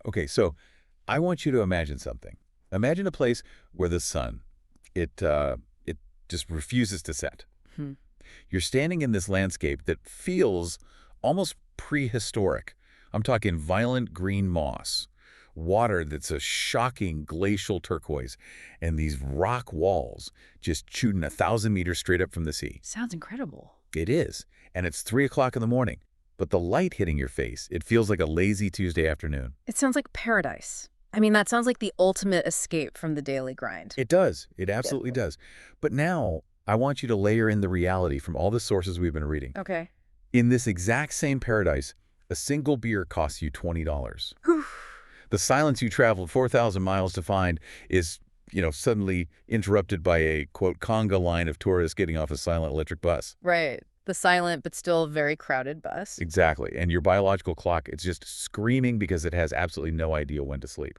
Okay, so I want you to imagine something. Imagine a place where the sun, it just refuses to set. Hmm. You're standing in this landscape that feels almost prehistoric. I'm talking violent green moss, water that's a shocking glacial turquoise, and these rock walls just shooting 1,000 meters straight up from the sea. Sounds incredible. It is, and it's 3 o'clock in the morning. But the light hitting your face, it feels like a lazy Tuesday afternoon. It sounds like paradise. I mean, that sounds like the ultimate escape from the daily grind. It does. It absolutely does. But now I want you to layer in the reality from all the sources we've been reading. Okay. In this exact same paradise, a single beer costs you $20. Whew. The silence you traveled 4,000 miles to find is, suddenly interrupted by a, quote, conga line of tourists getting off a silent electric bus. Right. The silent but still very crowded bus. Exactly. And your biological clock, it's just screaming because it has absolutely no idea when to sleep.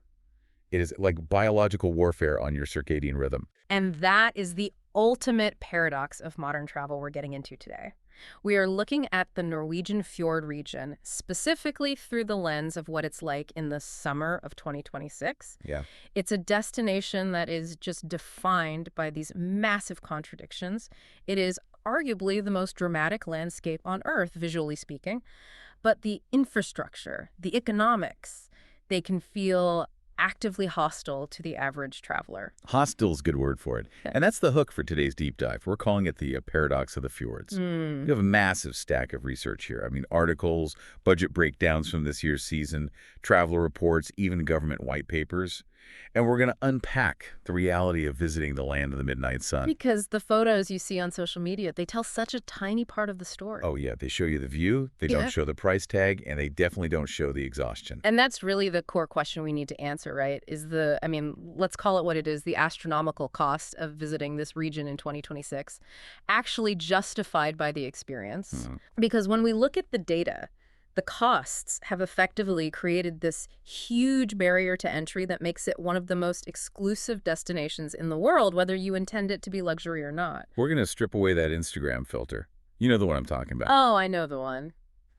It is like biological warfare on your circadian rhythm. And that is the ultimate paradox of modern travel we're getting into today. We are looking at the Norwegian Fjord region, specifically through the lens of what it's like in the summer of 2026. Yeah. It's a destination that is just defined by these massive contradictions. It is arguably the most dramatic landscape on Earth, visually speaking. But the infrastructure, the economics, they can feel actively hostile to the average traveler. Hostile is a good word for it. And that's the hook for today's deep dive. We're calling it the paradox of the fjords. We have a massive stack of research here. I mean, articles, budget breakdowns from this year's season, traveler reports, even government white papers. And we're going to unpack the reality of visiting the land of the midnight sun. Because the photos you see on social media, they tell such a tiny part of the story. Oh, yeah. They show you the view. They don't show the price tag. And they definitely don't show the exhaustion. And that's really the core question we need to answer, right? Let's call it what it is, the astronomical cost of visiting this region in 2026, actually justified by the experience. Because when we look at the data, the costs have effectively created this huge barrier to entry that makes it one of the most exclusive destinations in the world, whether you intend it to be luxury or not. We're going to strip away that Instagram filter. You know the one I'm talking about. Oh, I know the one.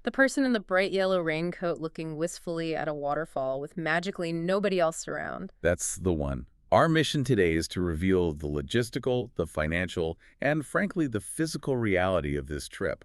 The person in the bright yellow raincoat looking wistfully at a waterfall with magically nobody else around. That's the one. Our mission today is to reveal the logistical, the financial, and frankly, the physical reality of this trip.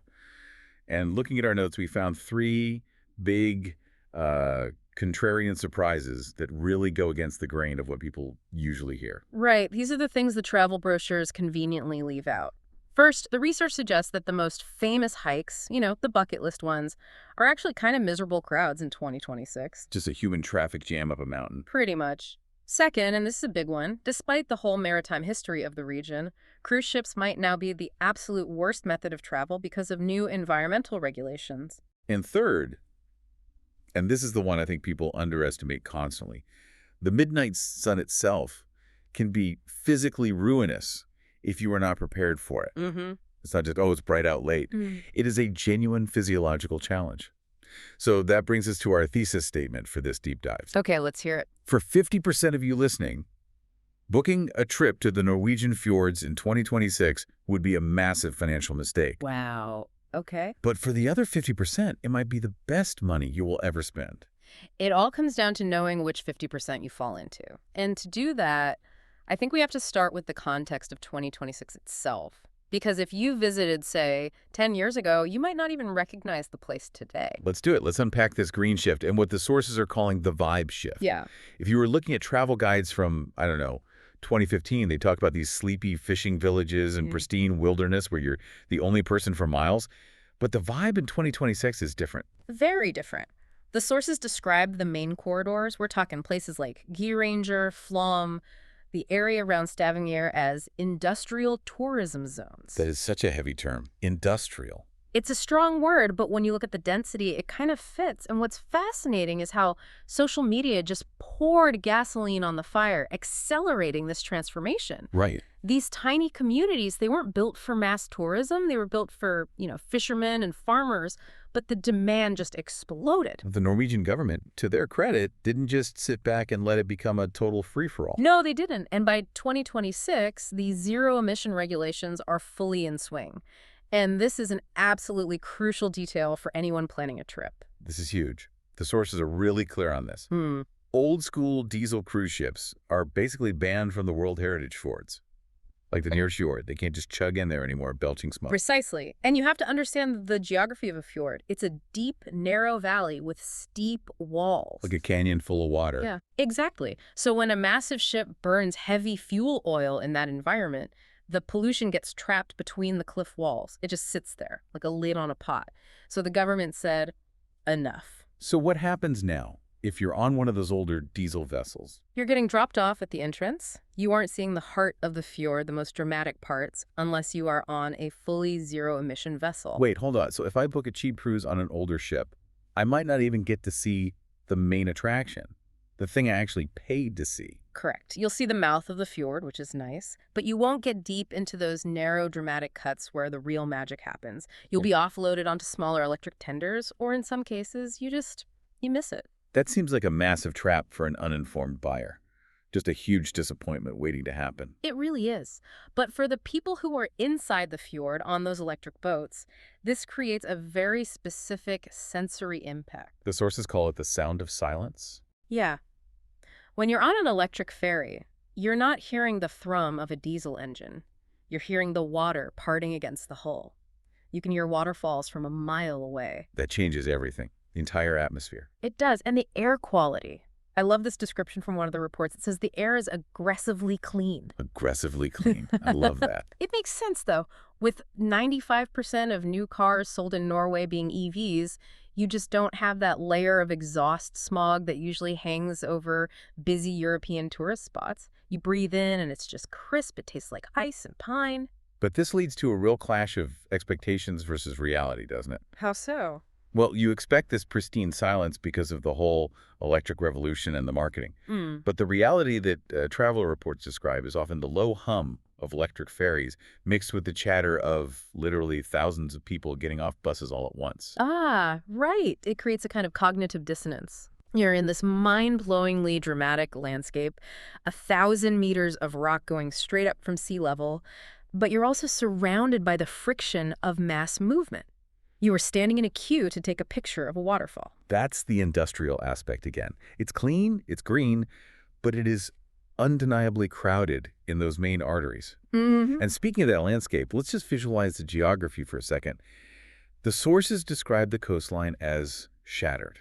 And looking at our notes, we found 3 big contrarian surprises that really go against the grain of what people usually hear. Right. These are the things the travel brochures conveniently leave out. First, the research suggests that the most famous hikes, the bucket list ones, are actually kind of miserable crowds in 2026. Just a human traffic jam up a mountain. Pretty much. Second, and this is a big one, despite the whole maritime history of the region, cruise ships might now be the absolute worst method of travel because of new environmental regulations. And third, and this is the one I think people underestimate constantly, the midnight sun itself can be physically ruinous if you are not prepared for it. It's not just, it's bright out late. It is a genuine physiological challenge. So that brings us to our thesis statement for this deep dive. Okay, let's hear it. For 50% of you listening, booking a trip to the Norwegian Fjords in 2026 would be a massive financial mistake. Wow. Okay. But for the other 50%, it might be the best money you will ever spend. It all comes down to knowing which 50% you fall into. And to do that, I think we have to start with the context of 2026 itself. Because if you visited, say, 10 years ago, you might not even recognize the place today. Let's do it. Let's unpack this green shift and what the sources are calling the vibe shift. Yeah. If you were looking at travel guides from, 2015, they talk about these sleepy fishing villages and pristine wilderness where you're the only person for miles. But the vibe in 2026 is different. Very different. The sources describe the main corridors. We're talking places like Geiranger, Flom, the area around Stavanger as industrial tourism zones. That is such a heavy term. Industrial. It's a strong word, but when you look at the density, it kind of fits. And what's fascinating is how social media just poured gasoline on the fire, accelerating this transformation. Right. These tiny communities, they weren't built for mass tourism. They were built for, fishermen and farmers, but the demand just exploded. The Norwegian government, to their credit, didn't just sit back and let it become a total free-for-all. No, they didn't. And by 2026, the zero-emission regulations are fully in swing. And this is an absolutely crucial detail for anyone planning a trip. This is huge. The sources are really clear on this. Old school diesel cruise ships are basically banned from the World Heritage Fjords. Like the near fjord. They can't just chug in there anymore, belching smoke. Precisely. And you have to understand the geography of a fjord. It's a deep, narrow valley with steep walls. Like a canyon full of water. Yeah, exactly. So when a massive ship burns heavy fuel oil in that environment, the pollution gets trapped between the cliff walls. It just sits there, like a lid on a pot. So the government said, enough. So what happens now if you're on one of those older diesel vessels? You're getting dropped off at the entrance. You aren't seeing the heart of the fjord, the most dramatic parts, unless you are on a fully zero-emission vessel. Wait, hold on. So if I book a cheap cruise on an older ship, I might not even get to see the main attraction, the thing I actually paid to see. Correct. You'll see the mouth of the fjord, which is nice, but you won't get deep into those narrow, dramatic cuts where the real magic happens. You'll be offloaded onto smaller electric tenders, or in some cases, you miss it. That seems like a massive trap for an uninformed buyer. Just a huge disappointment waiting to happen. It really is. But for the people who are inside the fjord on those electric boats, this creates a very specific sensory impact. The sources call it the sound of silence. Yeah. When you're on an electric ferry, you're not hearing the thrum of a diesel engine. You're hearing the water parting against the hull. You can hear waterfalls from a mile away. That changes everything. The entire atmosphere. It does. And the air quality. I love this description from one of the reports. It says the air is aggressively clean. Aggressively clean. I love that. It makes sense, though. With 95% of new cars sold in Norway being EVs, you just don't have that layer of exhaust smog that usually hangs over busy European tourist spots. You breathe in and it's just crisp. It tastes like ice and pine. But this leads to a real clash of expectations versus reality, doesn't it? How so? Well, you expect this pristine silence because of the whole electric revolution and the marketing. But the reality that travel reports describe is often the low hum of electric ferries mixed with the chatter of literally thousands of people getting off buses all at once. Ah, right. It creates a kind of cognitive dissonance. You're in this mind-blowingly dramatic landscape, 1,000 meters of rock going straight up from sea level, but you're also surrounded by the friction of mass movement. You are standing in a queue to take a picture of a waterfall. That's the industrial aspect again. It's clean, it's green, but it is undeniably crowded in those main arteries. And speaking of that landscape, let's just visualize the geography for a second. The sources describe the coastline as shattered.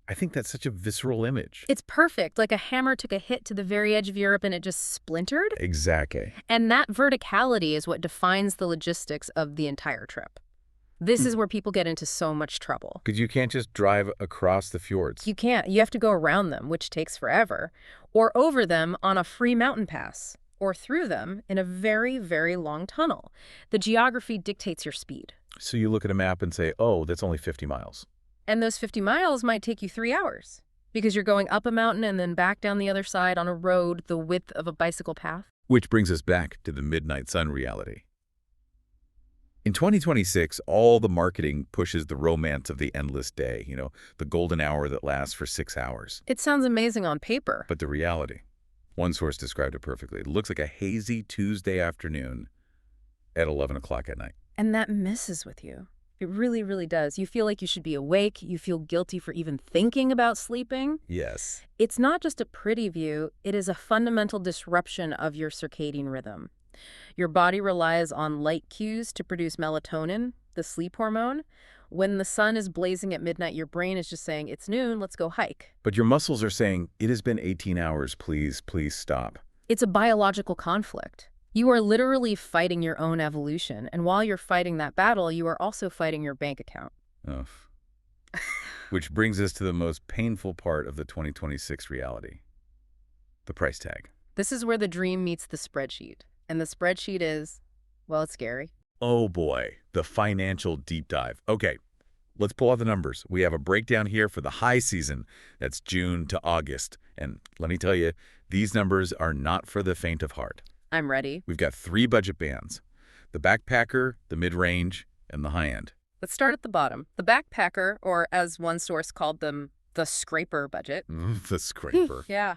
I think that's such a visceral image. It's perfect, like a hammer took a hit to the very edge of Europe and it just splintered. Exactly. And that verticality is what defines the logistics of the entire trip. This is where people get into so much trouble. Because you can't just drive across the fjords. You can't. You have to go around them, which takes forever, or over them on a free mountain pass, or through them in a very, very long tunnel. The geography dictates your speed. So you look at a map and say, oh, that's only 50 miles. And those 50 miles might take you 3 hours because you're going up a mountain and then back down the other side on a road the width of a bicycle path. Which brings us back to the midnight sun reality. In 2026, all the marketing pushes the romance of the endless day, the golden hour that lasts for 6 hours. It sounds amazing on paper. But the reality, one source described it perfectly. It looks like a hazy Tuesday afternoon at 11 o'clock at night. And that messes with you. It really, really does. You feel like you should be awake. You feel guilty for even thinking about sleeping. Yes. It's not just a pretty view. It is a fundamental disruption of your circadian rhythm. Your body relies on light cues to produce melatonin, the sleep hormone. When the sun is blazing at midnight, your brain is just saying, it's noon, let's go hike. But your muscles are saying, it has been 18 hours, please stop. It's a biological conflict. You are literally fighting your own evolution, and while you're fighting that battle, you are also fighting your bank account. Oh. Which brings us to the most painful part of the 2026 reality, the price tag. This is where the dream meets the spreadsheet. And the spreadsheet is, well, it's scary. Oh boy, the financial deep dive. Okay, let's pull out the numbers. We have a breakdown here for the high season. That's June to August. And let me tell you, these numbers are not for the faint of heart. I'm ready. We've got 3 budget bands: the backpacker, the mid-range, and the high-end. Let's start at the bottom. The backpacker, or as one source called them, the scraper budget. The scraper. Yeah.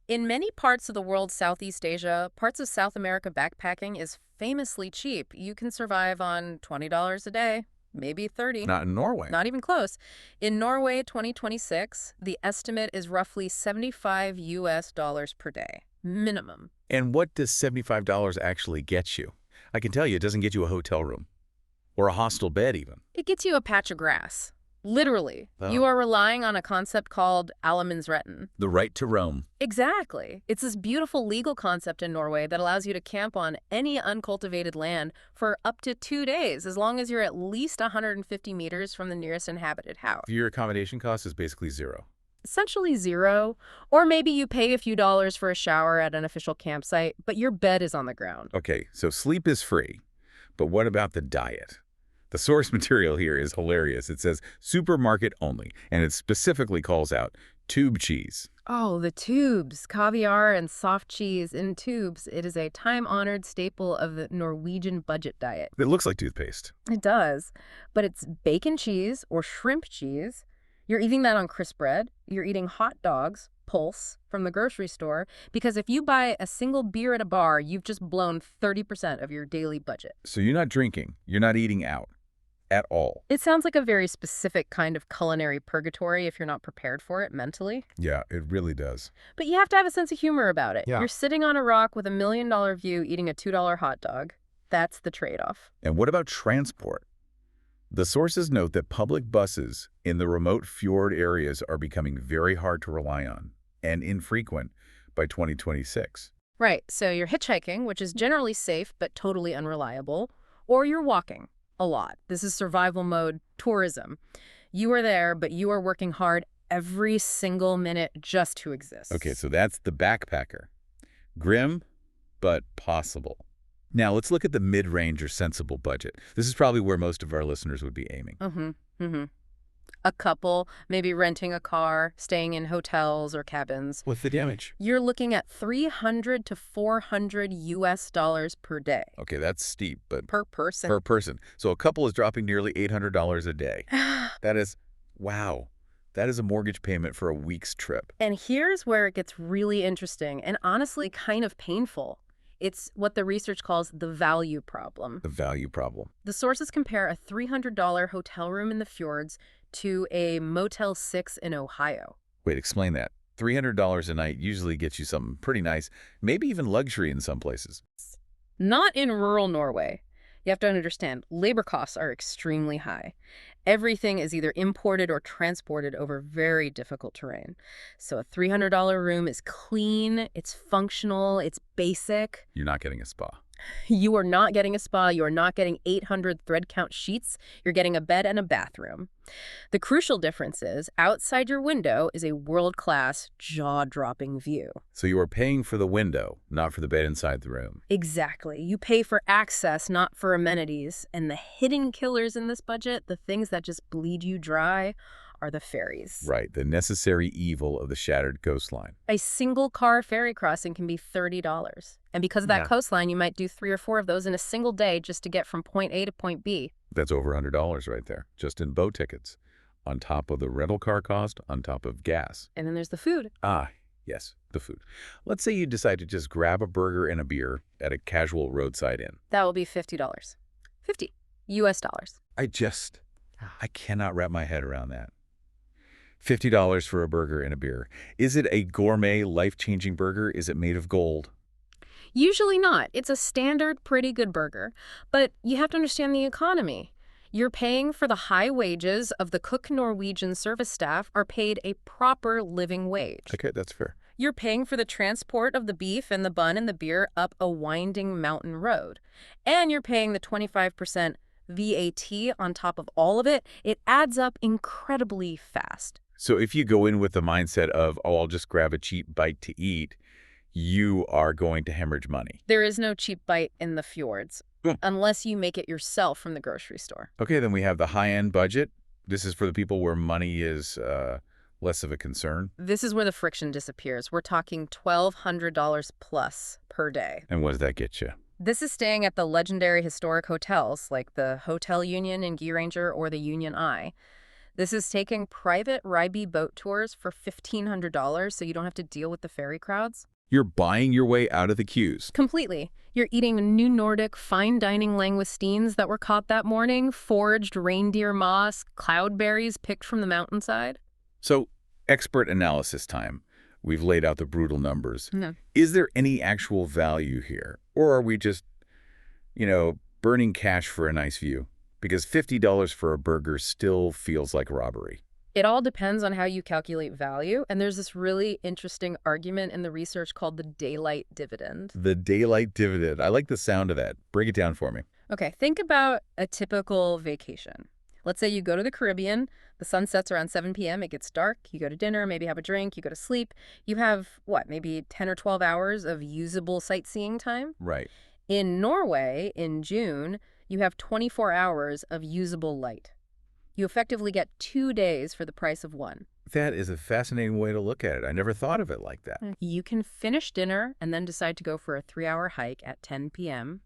In many parts of the world, Southeast Asia, parts of South America, backpacking is famously cheap. You can survive on $20 a day. maybe 30. Not in Norway. Not even close. In Norway, 2026, the estimate is roughly $75 per day, minimum. And what does $75 actually get you? I can tell you it doesn't get you a hotel room or a hostel bed even. It gets you a patch of grass. Literally. Oh. You are relying on a concept called allemannsretten. The right to roam. Exactly. It's this beautiful legal concept in Norway that allows you to camp on any uncultivated land for up to 2 days, as long as you're at least 150 meters from the nearest inhabited house. Your accommodation cost is basically zero. Essentially zero, or maybe you pay a few dollars for a shower at an official campsite, but your bed is on the ground. Okay, so sleep is free, but what about the diet? The source material here is hilarious. It says supermarket only, and it specifically calls out tube cheese. Oh, the tubes, caviar and soft cheese in tubes. It is a time-honored staple of the Norwegian budget diet. It looks like toothpaste. It does, but it's bacon cheese or shrimp cheese. You're eating that on crisp bread. You're eating hot dogs, pulse, from the grocery store, because if you buy a single beer at a bar, you've just blown 30% of your daily budget. So you're not drinking, you're not eating out at all. It sounds like a very specific kind of culinary purgatory if you're not prepared for it mentally. Yeah, it really does. But you have to have a sense of humor about it. Yeah. You're sitting on a rock with $1 million view eating a $2 hot dog. That's the trade-off. And what about transport? The sources note that public buses in the remote fjord areas are becoming very hard to rely on and infrequent by 2026. Right, so you're hitchhiking, which is generally safe but totally unreliable, or you're walking a lot. This is survival mode tourism. You are there, but you are working hard every single minute just to exist. Okay, so that's the backpacker. Grim, but possible. Now, let's look at the mid-range or sensible budget. This is probably where most of our listeners would be aiming. A couple, maybe renting a car, staying in hotels or cabins. What's the damage? You're looking at $300 to $400 per day. Okay, that's steep, but Per person. per person. So a couple is dropping nearly $800 a day. That is, wow, that is a mortgage payment for a week's trip. And here's where it gets really interesting and honestly kind of painful. It's what the research calls the value problem. The value problem. The sources compare a $300 hotel room in the fjords to a Motel 6 in Ohio. Wait, explain that. $300 a night usually gets you something pretty nice, maybe even luxury in some places. Not in rural Norway. You have to understand, labor costs are extremely high. Everything is either imported or transported over very difficult terrain. So a $300 room is clean, it's functional, it's basic. You're not getting a spa. You are not getting a spa. You are not getting 800 thread count sheets. You're getting a bed and a bathroom. The crucial difference is outside your window is a world-class, jaw-dropping view. So you are paying for the window, not for the bed inside the room. Exactly. You pay for access, not for amenities. And the hidden killers in this budget, the things that just bleed you dry, are the ferries. Right, the necessary evil of the shattered coastline. A single car ferry crossing can be $30. And because of that coastline, you might do 3 or 4 of those in a single day just to get from point A to point B. That's over $100 right there, just in boat tickets, on top of the rental car cost, on top of gas. And then there's the food. Ah, yes, the food. Let's say you decide to just grab a burger and a beer at a casual roadside inn. That will be $50. 50 US dollars. I cannot wrap my head around that. $50 for a burger and a beer. Is it a gourmet, life-changing burger? Is it made of gold? Usually not. It's a standard, pretty good burger. But you have to understand the economy. You're paying for the high wages of the cook. Norwegian service staff are paid a proper living wage. Okay, that's fair. You're paying for the transport of the beef and the bun and the beer up a winding mountain road. And you're paying the 25% VAT on top of all of it. It adds up incredibly fast. So if you go in with the mindset of, oh, I'll just grab a cheap bite to eat, you are going to hemorrhage money. There is no cheap bite in the fjords, unless you make it yourself from the grocery store. Okay, then we have the high-end budget. This is for the people where money is less of a concern. This is where the friction disappears. We're talking $1,200 plus per day. And what does that get you? This is staying at the legendary historic hotels like the Hotel Union in Geiranger or the Union Eye. This is taking private Ryby boat tours for $1,500 so you don't have to deal with the ferry crowds. You're buying your way out of the queues. Completely. You're eating new Nordic fine dining langoustines that were caught that morning, foraged reindeer moss, cloudberries picked from the mountainside. So, expert analysis time. We've laid out the brutal numbers. No. Is there any actual value here? Or are we just, burning cash for a nice view? Because $50 for a burger still feels like robbery. It all depends on how you calculate value, and there's this really interesting argument in the research called the daylight dividend. The daylight dividend. I like the sound of that. Break it down for me. Okay, think about a typical vacation. Let's say you go to the Caribbean, the sun sets around 7 p.m., it gets dark, you go to dinner, maybe have a drink, you go to sleep. You have, maybe 10 or 12 hours of usable sightseeing time? Right. In Norway, in June, you have 24 hours of usable light. You effectively get 2 days for the price of one. That is a fascinating way to look at it. I never thought of it like that. You can finish dinner and then decide to go for a 3-hour hike at 10 p.m.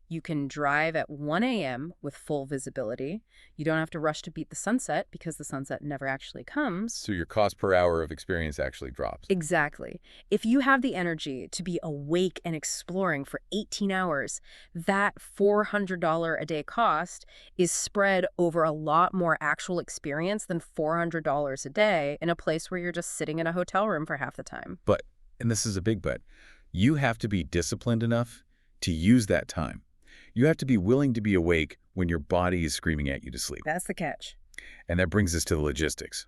You can drive at 1 a.m. with full visibility. You don't have to rush to beat the sunset because the sunset never actually comes. So your cost per hour of experience actually drops. Exactly. If you have the energy to be awake and exploring for 18 hours, that $400 a day cost is spread over a lot more actual experience than $400 a day in a place where you're just sitting in a hotel room for half the time. But, and this is a big but, you have to be disciplined enough to use that time. You have to be willing to be awake when your body is screaming at you to sleep. That's the catch. And that brings us to the logistics.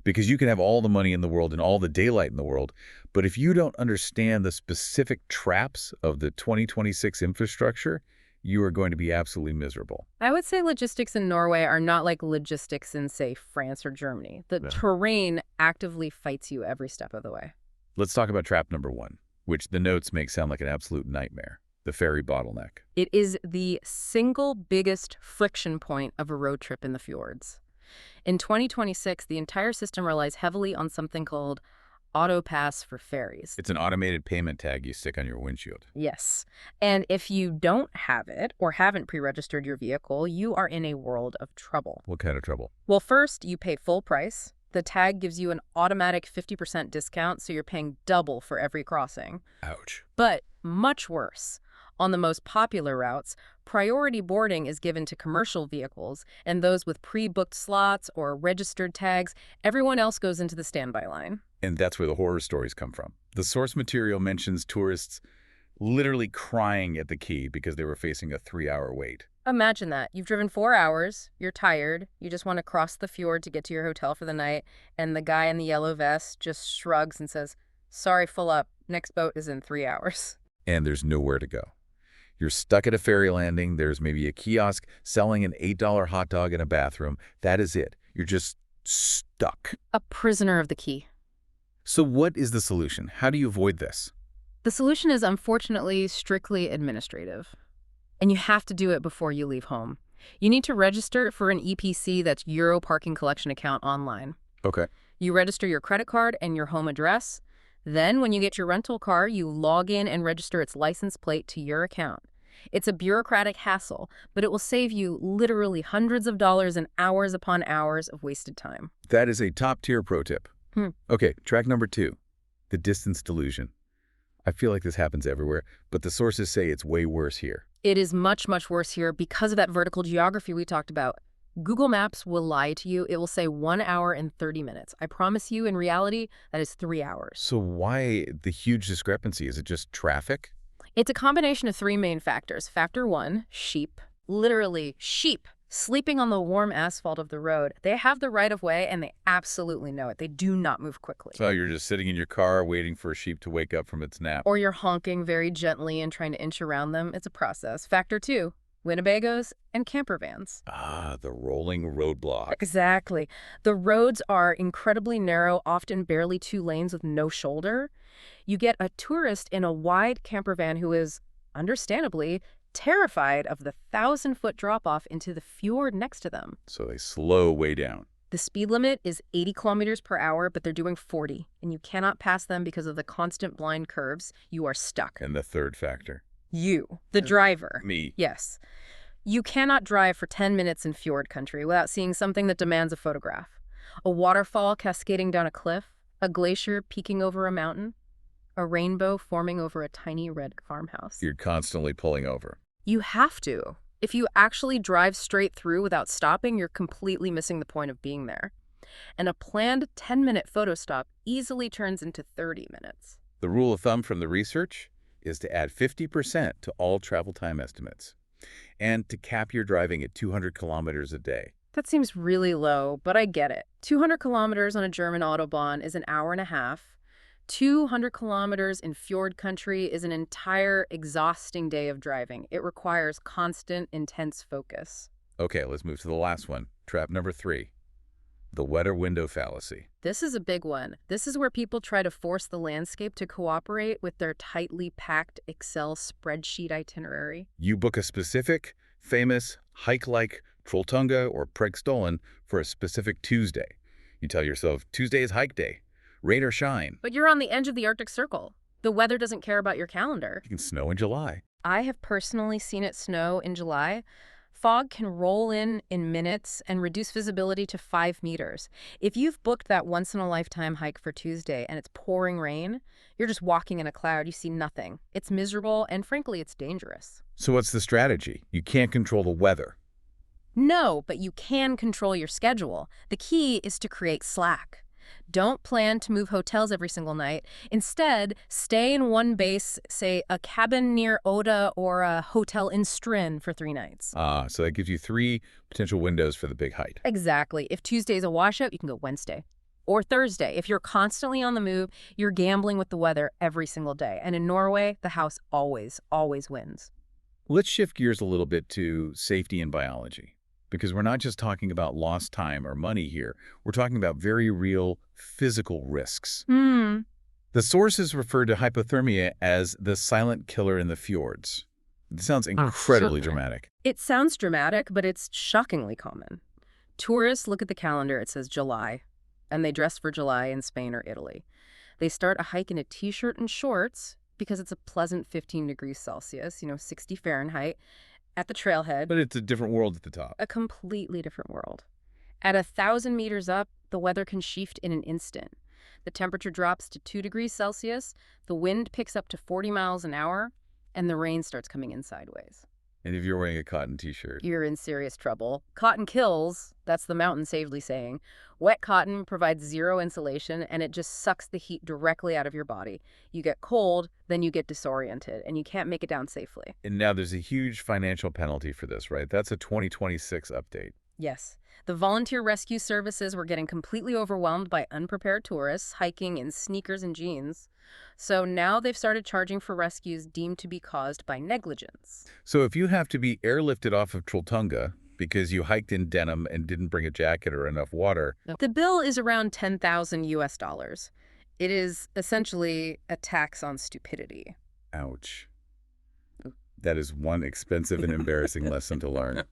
Because you can have all the money in the world and all the daylight in the world, but if you don't understand the specific traps of the 2026 infrastructure, you are going to be absolutely miserable. I would say logistics in Norway are not like logistics in, say, France or Germany. The terrain actively fights you every step of the way. Let's talk about trap number 1, which the notes make sound like an absolute nightmare. The ferry bottleneck. It is the single biggest friction point of a road trip in the fjords. In 2026, the entire system relies heavily on something called AutoPass for ferries. It's an automated payment tag you stick on your windshield. Yes. And if you don't have it or haven't pre-registered your vehicle, you are in a world of trouble. What kind of trouble? Well, first, you pay full price. The tag gives you an automatic 50% discount, so you're paying double for every crossing. Ouch. But much worse. On the most popular routes, priority boarding is given to commercial vehicles, and those with pre-booked slots or registered tags, everyone else goes into the standby line. And that's where the horror stories come from. The source material mentions tourists literally crying at the quay because they were facing a 3-hour wait. Imagine that. You've driven 4 hours, you're tired, you just want to cross the fjord to get to your hotel for the night, and the guy in the yellow vest just shrugs and says, "Sorry, full up. Next boat is in 3 hours." And there's nowhere to go. You're stuck at a ferry landing. There's maybe a kiosk selling an $8 hot dog in a bathroom. That is it. You're just stuck. A prisoner of the quay. So what is the solution? How do you avoid this? The solution is unfortunately strictly administrative. And you have to do it before you leave home. You need to register for an EPC, that's Euro Parking Collection account, online. Okay. You register your credit card and your home address. Then, when you get your rental car, you log in and register its license plate to your account. It's a bureaucratic hassle, but it will save you literally hundreds of dollars and hours upon hours of wasted time. That is a top-tier pro tip. Okay, track number 2, the distance delusion. I feel like this happens everywhere, but the sources say it's way worse here. It is much, much worse here because of that vertical geography we talked about. Google Maps will lie to you. It will say 1 hour and 30 minutes. I promise you, in reality, that is 3 hours. So why the huge discrepancy? Is it just traffic? It's a combination of 3 main factors. Factor 1, sheep. Literally, sheep. Sleeping on the warm asphalt of the road. They have the right of way, and they absolutely know it. They do not move quickly. So you're just sitting in your car waiting for a sheep to wake up from its nap. Or you're honking very gently and trying to inch around them. It's a process. Factor 2, Winnebagos and camper vans. Ah, the rolling roadblock. Exactly. The roads are incredibly narrow, often barely 2 lanes with no shoulder. You get a tourist in a wide camper van who is, understandably, terrified of the 1,000-foot drop-off into the fjord next to them. So they slow way down. The speed limit is 80 kilometers per hour, but they're doing 40, and you cannot pass them because of the constant blind curves. You are stuck. And the third factor? You, the driver. Me. Yes. You cannot drive for 10 minutes in fjord country without seeing something that demands a photograph. A waterfall cascading down a cliff, a glacier peeking over a mountain. a rainbow forming over a tiny red farmhouse. You're constantly pulling over. You have to. If you actually drive straight through without stopping, you're completely missing the point of being there. And a planned 10-minute photo stop easily turns into 30 minutes. The rule of thumb from the research is to add 50% to all travel time estimates and to cap your driving at 200 kilometers a day. That seems really low, but I get it. 200 kilometers on a German Autobahn is an hour and a half. 200 kilometers in Fjord country is an entire exhausting day of driving. It requires constant, intense focus. Okay, let's move to the last one. Trap number 3. The weather window fallacy. This is a big one. This is where people try to force the landscape to cooperate with their tightly packed Excel spreadsheet itinerary. You book a specific, famous hike like Trolltunga or Pregstollen for a specific Tuesday. You tell yourself, Tuesday is hike day, rain or shine. But you're on the edge of the Arctic Circle. The weather doesn't care about your calendar. It can snow in July. I have personally seen it snow in July. Fog can roll in minutes and reduce visibility to 5 meters. If you've booked that once-in-a-lifetime hike for Tuesday and it's pouring rain, you're just walking in a cloud. You see nothing. It's miserable, and frankly, it's dangerous. So what's the strategy? You can't control the weather. No, but you can control your schedule. The key is to create slack. Don't plan to move hotels every single night. Instead, stay in one base, say a cabin near Oda or a hotel in Strin for 3 nights. So that gives you 3 potential windows for the big hike. Exactly. If Tuesday's a washout, you can go Wednesday or Thursday. If you're constantly on the move, you're gambling with the weather every single day. And in Norway, the house always wins. Let's shift gears a little bit to safety and biology, because we're not just talking about lost time or money here. We're talking about very real physical risks. The sources refer to hypothermia as the silent killer in the fjords. It sounds incredibly dramatic. It sounds dramatic, but it's shockingly common. Tourists look at the calendar, it says July, and they dress for July in Spain or Italy. They start a hike in a t-shirt and shorts because it's a pleasant 15 degrees Celsius, 60 Fahrenheit, at the trailhead. But it's a different world at the top. A completely different world. At 1,000 meters up, the weather can shift in an instant. The temperature drops to 2 degrees Celsius, the wind picks up to 40 miles an hour, and the rain starts coming in sideways. And if you're wearing a cotton t-shirt, you're in serious trouble. Cotton kills, that's the mountain savely saying. Wet cotton provides zero insulation, and it just sucks the heat directly out of your body. You get cold, then you get disoriented, and you can't make it down safely. And now there's a huge financial penalty for this, right? That's a 2026 update. Yes. The volunteer rescue services were getting completely overwhelmed by unprepared tourists hiking in sneakers and jeans. So now they've started charging for rescues deemed to be caused by negligence. So if you have to be airlifted off of Trolltunga because you hiked in denim and didn't bring a jacket or enough water, the bill is around $10,000 US. It is essentially a tax on stupidity. Ouch. That is one expensive and embarrassing lesson to learn.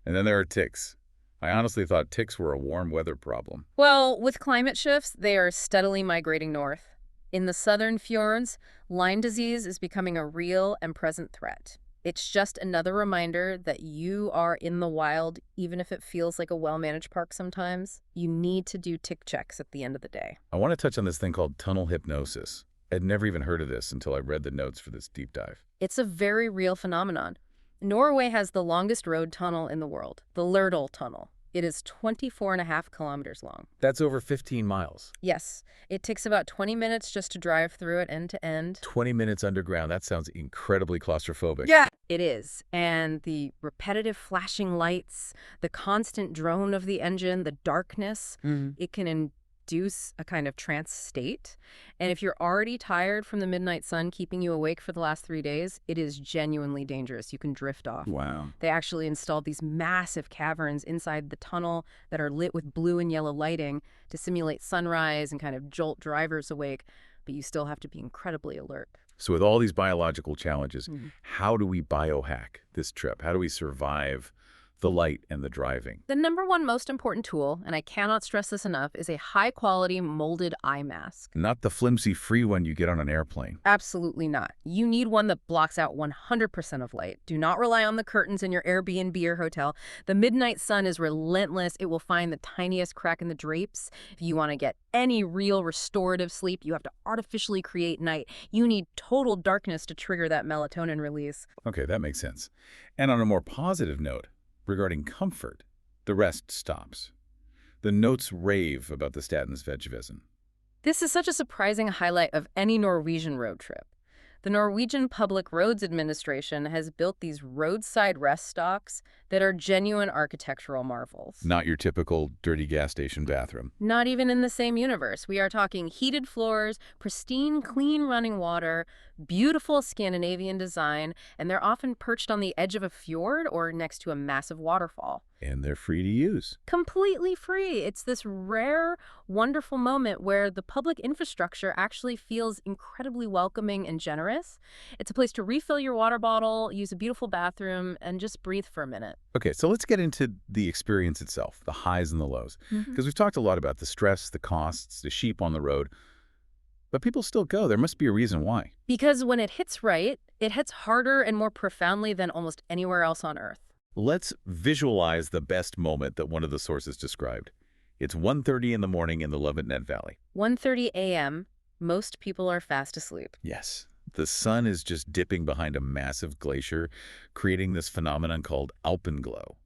And then there are ticks. I honestly thought ticks were a warm weather problem. Well, with climate shifts, they are steadily migrating north. In the southern fjords, Lyme disease is becoming a real and present threat. It's just another reminder that you are in the wild, even if it feels like a well-managed park sometimes. You need to do tick checks at the end of the day. I want to touch on this thing called tunnel hypnosis. I'd never even heard of this until I read the notes for this deep dive. It's a very real phenomenon. Norway has the longest road tunnel in the world, the Lertdal Tunnel. It is 24.5 kilometers long. That's over 15 miles. Yes. It takes about 20 minutes just to drive through it end to end. 20 minutes underground. That sounds incredibly claustrophobic. Yeah, it is. And the repetitive flashing lights, the constant drone of the engine, the darkness, it can induce a kind of trance state. And if you're already tired from the midnight sun keeping you awake for the last 3 days, it is genuinely dangerous. You can drift off. Wow. They actually installed these massive caverns inside the tunnel that are lit with blue and yellow lighting to simulate sunrise and kind of jolt drivers awake, but you still have to be incredibly alert. So with all these biological challenges, how do we biohack this trip? How do we survive the light and the driving. The number one most important tool, and I cannot stress this enough, is a high-quality molded eye mask. Not the flimsy free one you get on an airplane. Absolutely not. You need one that blocks out 100% of light. Do not rely on the curtains in your Airbnb or hotel. The midnight sun is relentless. It will find the tiniest crack in the drapes. If you want to get any real restorative sleep, you have to artificially create night. You need total darkness to trigger that melatonin release. Okay, that makes sense. And on a more positive note, regarding comfort, the rest stops. The notes rave about the Statens Vegevesen. This is such a surprising highlight of any Norwegian road trip. The Norwegian Public Roads Administration has built these roadside rest stops that are genuine architectural marvels. Not your typical dirty gas station bathroom. Not even in the same universe. We are talking heated floors, pristine, clean running water, beautiful Scandinavian design, and they're often perched on the edge of a fjord or next to a massive waterfall. And they're free to use. Completely free. It's this rare, wonderful moment where the public infrastructure actually feels incredibly welcoming and generous. It's a place to refill your water bottle, use a beautiful bathroom, and just breathe for a minute. Okay, so let's get into the experience itself, the highs and the lows. Because we've talked a lot about the stress, the costs, the sheep on the road. But people still go. There must be a reason why. Because when it hits right, it hits harder and more profoundly than almost anywhere else on Earth. Let's visualize the best moment that one of the sources described. It's 1:30 in the morning in the Levennet Valley. 1:30 a.m., most people are fast asleep. Yes. The sun is just dipping behind a massive glacier, creating this phenomenon called alpenglow.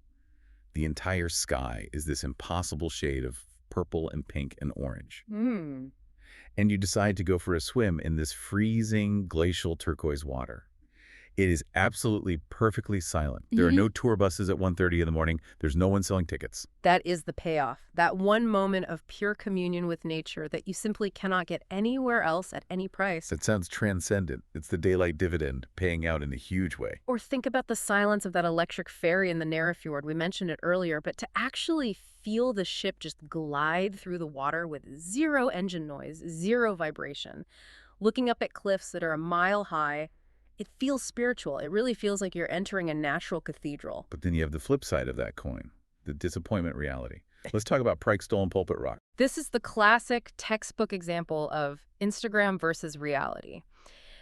The entire sky is this impossible shade of purple and pink and orange. And you decide to go for a swim in this freezing glacial turquoise water. It is absolutely perfectly silent. There are no tour buses at 1:30 in the morning. There's no one selling tickets. That is the payoff. That one moment of pure communion with nature that you simply cannot get anywhere else at any price. It sounds transcendent. It's the daylight dividend paying out in a huge way. Or think about the silence of that electric ferry in the Norway Fjord. We mentioned it earlier, but to actually feel the ship just glide through the water with zero engine noise, zero vibration, looking up at cliffs that are a mile high, it feels spiritual. It really feels like you're entering a natural cathedral. But then you have the flip side of that coin, the disappointment reality. Let's talk about Pryke and Pulpit Rock. This is the classic textbook example of Instagram versus reality.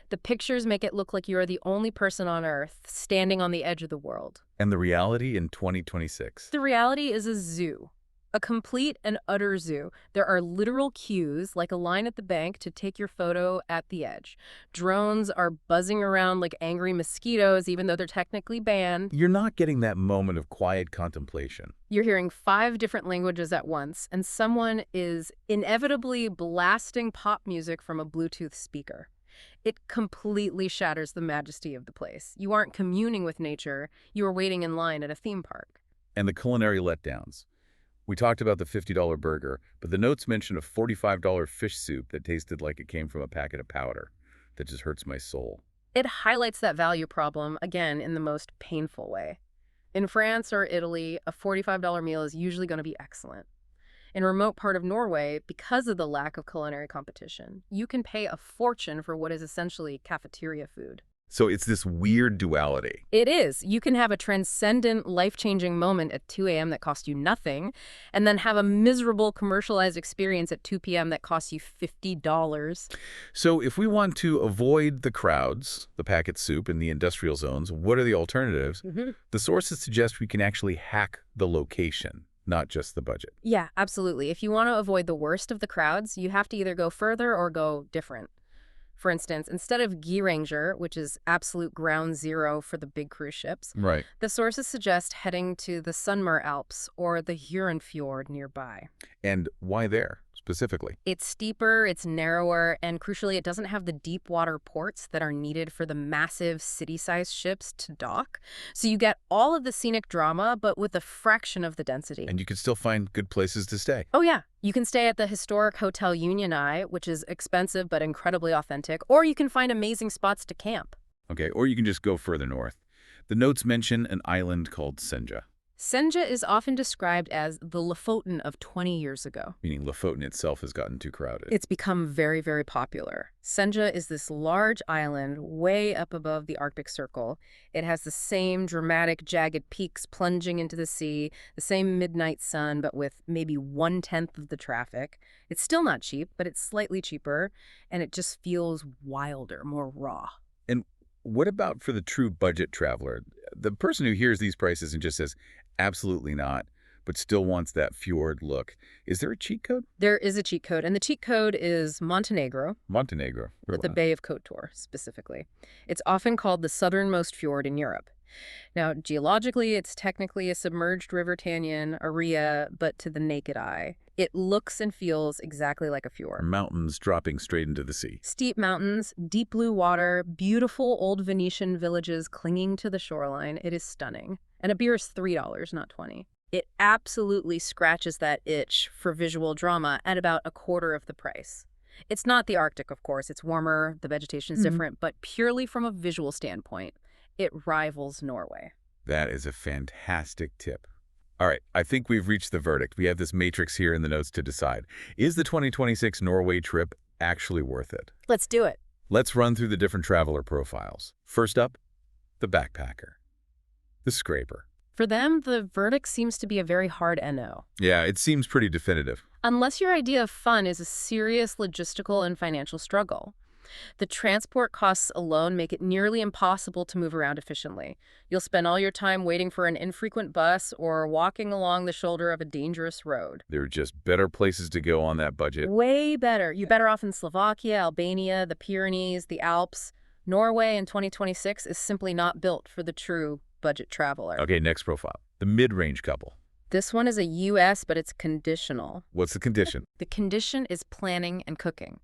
The pictures make it look like you are the only person on Earth standing on the edge of the world. And the reality in 2026? The reality is a zoo. A complete and utter zoo. There are literal queues, like a line at the bank, to take your photo at the edge. Drones are buzzing around like angry mosquitoes, even though they're technically banned. You're not getting that moment of quiet contemplation. You're hearing 5 different languages at once, and someone is inevitably blasting pop music from a Bluetooth speaker. It completely shatters the majesty of the place. You aren't communing with nature. You are waiting in line at a theme park. And the culinary letdowns. We talked about the $50 burger, but the notes mention a $45 fish soup that tasted like it came from a packet of powder. That just hurts my soul. It highlights that value problem, again, in the most painful way. In France or Italy, a $45 meal is usually going to be excellent. In a remote part of Norway, because of the lack of culinary competition, you can pay a fortune for what is essentially cafeteria food. So it's this weird duality. It is. You can have a transcendent, life-changing moment at 2 a.m. that costs you nothing, and then have a miserable commercialized experience at 2 p.m. that costs you $50. So if we want to avoid the crowds, the packet soup, and the industrial zones, what are the alternatives? The sources suggest we can actually hack the location, not just the budget. Yeah, absolutely. If you want to avoid the worst of the crowds, you have to either go further or go different. For instance, instead of Geiranger, which is absolute ground zero for the big cruise ships, Right. the sources suggest heading to the Sunmar Alps or the Norwegian Fjord nearby. And why there, specifically? It's steeper, it's narrower, and crucially, it doesn't have the deep water ports that are needed for the massive city-sized ships to dock. So you get all of the scenic drama, but with a fraction of the density. And you can still find good places to stay. Oh, yeah. You can stay at the historic Hotel Unioni, which is expensive but incredibly authentic, or you can find amazing spots to camp. Okay, or you can just go further north. The notes mention an island called Senja. Senja is often described as the Lofoten of 20 years ago. Meaning Lofoten itself has gotten too crowded. It's become very, very popular. Senja is this large island way up above the Arctic Circle. It has the same dramatic, jagged peaks plunging into the sea, the same midnight sun, but with maybe 1/10 of the traffic. It's still not cheap, but it's slightly cheaper, and it just feels wilder, more raw. And what about for the true budget traveler? The person who hears these prices and just says, absolutely not, but still wants that fjord look. Is there a cheat code? There is a cheat code, and the cheat code is Montenegro. Montenegro. The Bay of Kotor, specifically. It's often called the southernmost fjord in Europe. Now, geologically, it's technically a submerged river canyon, a ria, but to the naked eye, it looks and feels exactly like a fjord. Mountains dropping straight into the sea. Steep mountains, deep blue water, beautiful old Venetian villages clinging to the shoreline. It is stunning. And a beer is $3, not $20. It absolutely scratches that itch for visual drama at about a quarter of the price. It's not the Arctic, of course. It's warmer, the vegetation's different, but purely from a visual standpoint, it rivals Norway. That is a fantastic tip. All right, I think we've reached the verdict. We have this matrix here in the notes to decide. Is the 2026 Norway trip actually worth it? Let's do it. Let's run through the different traveler profiles. First up, the backpacker, the scraper. For them, the verdict seems to be a very hard no. Yeah, it seems pretty definitive. Unless your idea of fun is a serious logistical and financial struggle. The transport costs alone make it nearly impossible to move around efficiently. You'll spend all your time waiting for an infrequent bus or walking along the shoulder of a dangerous road. There are just better places to go on that budget. Way better. You're better off in Slovakia, Albania, the Pyrenees, the Alps. Norway in 2026 is simply not built for the true budget traveler. Okay, next profile. The mid-range couple. This one is a U.S., but it's conditional. What's the condition? The condition is planning and cooking.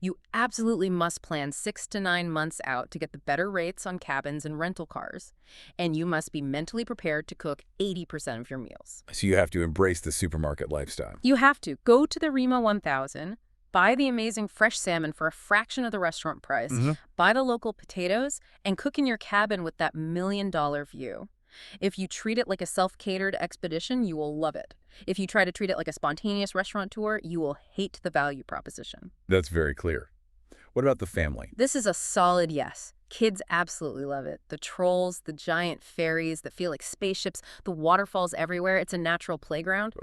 You absolutely must plan 6 to 9 months out to get the better rates on cabins and rental cars. And you must be mentally prepared to cook 80% of your meals. So you have to embrace the supermarket lifestyle. You have to. Go to the Rima 1000, buy the amazing fresh salmon for a fraction of the restaurant price, buy the local potatoes, and cook in your cabin with that $1 million view. If you treat it like a self-catered expedition, you will love it. If you try to treat it like a spontaneous restaurant tour, you will hate the value proposition. That's very clear. What about the family? This is a solid yes. Kids absolutely love it. The trolls, the giant ferries that feel like spaceships, the waterfalls everywhere. It's a natural playground.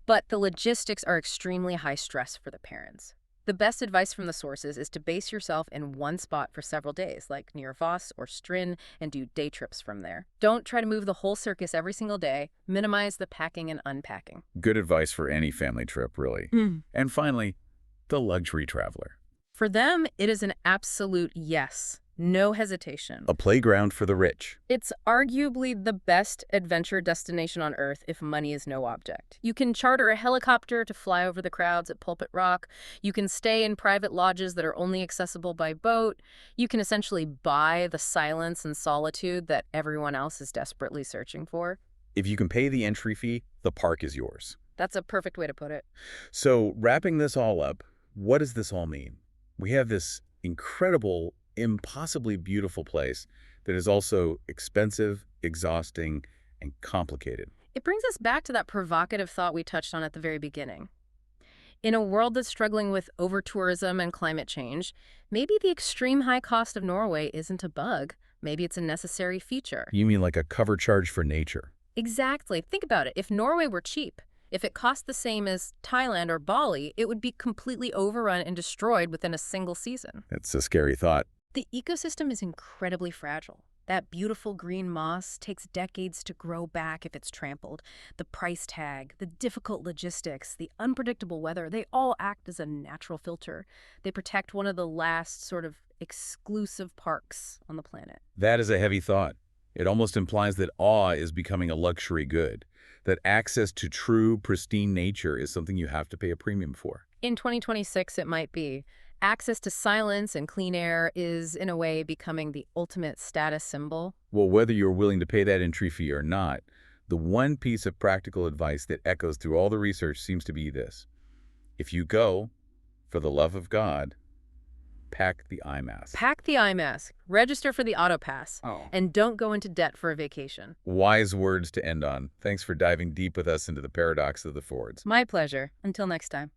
But the logistics are extremely high stress for the parents. The best advice from the sources is to base yourself in one spot for several days, like near Voss or Stryn, and do day trips from there. Don't try to move the whole circus every single day. Minimize the packing and unpacking. Good advice for any family trip, really. And finally, the luxury traveler. For them, it is an absolute yes. No hesitation. A playground for the rich. It's arguably the best adventure destination on Earth if money is no object. You can charter a helicopter to fly over the crowds at Pulpit Rock. You can stay in private lodges that are only accessible by boat. You can essentially buy the silence and solitude that everyone else is desperately searching for. If you can pay the entry fee, the park is yours. That's a perfect way to put it. So wrapping this all up, what does this all mean? We have this incredible, impossibly beautiful place that is also expensive, exhausting, and complicated. It brings us back to that provocative thought we touched on at the very beginning. In a world that's struggling with over-tourism and climate change, maybe the extreme high cost of Norway isn't a bug. Maybe it's a necessary feature. You mean like a cover charge for nature? Exactly. Think about it. If Norway were cheap, if it cost the same as Thailand or Bali, it would be completely overrun and destroyed within a single season. That's a scary thought. The ecosystem is incredibly fragile. That beautiful green moss takes decades to grow back if it's trampled. The price tag, the difficult logistics, the unpredictable weather, they all act as a natural filter. They protect one of the last sort of exclusive parks on the planet. That is a heavy thought. It almost implies that awe is becoming a luxury good, that access to true, pristine nature is something you have to pay a premium for. In 2026, it might be. Access to silence and clean air is, in a way, becoming the ultimate status symbol. Well, whether you're willing to pay that entry fee or not, the one piece of practical advice that echoes through all the research seems to be this. If you go, for the love of God, pack the eye mask. Pack the eye mask, register for the auto pass, Oh. and don't go into debt for a vacation. Wise words to end on. Thanks for diving deep with us into the paradox of the Fjords. My pleasure. Until next time.